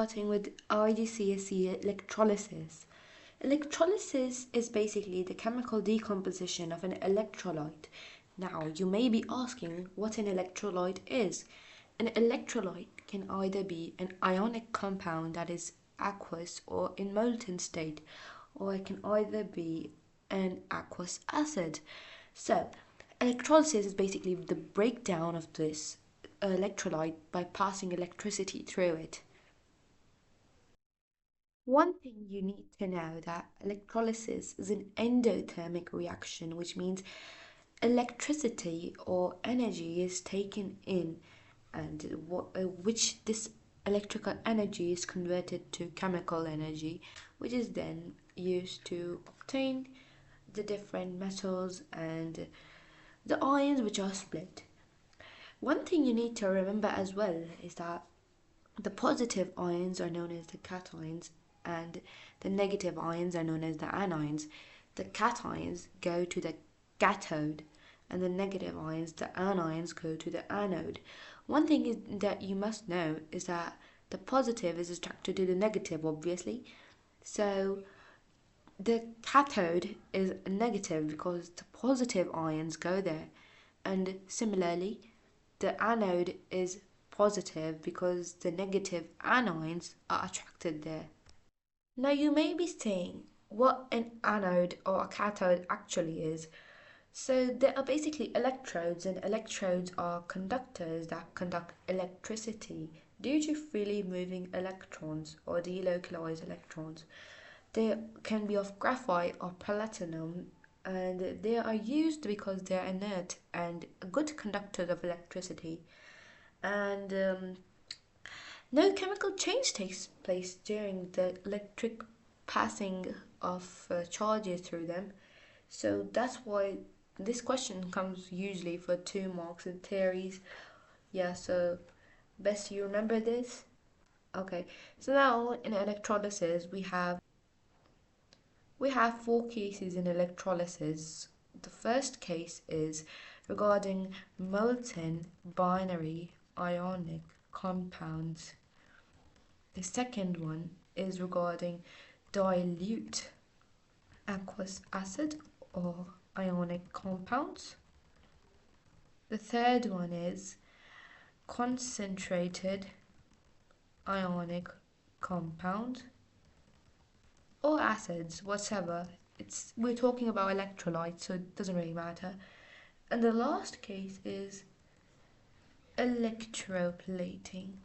Starting with igcse electrolysis. Electrolysis is basically the chemical decomposition of an electrolyte. Now, you may be asking what an electrolyte is. An electrolyte can either be an ionic compound that is aqueous or in molten state, or it can either be an aqueous acid. So, electrolysis is basically the breakdown of this electrolyte by passing electricity through it. One thing you need to know that electrolysis is an endothermic reaction, which means electricity or energy is taken in, and which this electrical energy is converted to chemical energy, which is then used to obtain the different metals and the ions which are split. One thing you need to remember as well is that the positive ions are known as the cations and the negative ions are known as the anions. The cations go to the cathode and the negative ions, the anions, go to the anode. One thing that you must know is that the positive is attracted to the negative, obviously. So the cathode is negative because the positive ions go there. And similarly, the anode is positive because the negative anions are attracted there. Now you may be saying what an anode or a cathode actually is. So there are basically electrodes, and electrodes are conductors that conduct electricity due to freely moving electrons or delocalized electrons. They can be of graphite or platinum, and they are used because they are inert and good conductors of electricity. And no chemical change takes place during the electric passing of charges through them. So that's why this question comes usually for 2 marks in theories. Yeah, so best you remember this. Okay, so now in electrolysis we have 4 cases in electrolysis. The first case is regarding molten binary ionic compounds. The second one is regarding dilute aqueous acid or ionic compounds. The third one is concentrated ionic compound or acids, whatever. We're talking about electrolytes, so it doesn't really matter. And the last case is electroplating.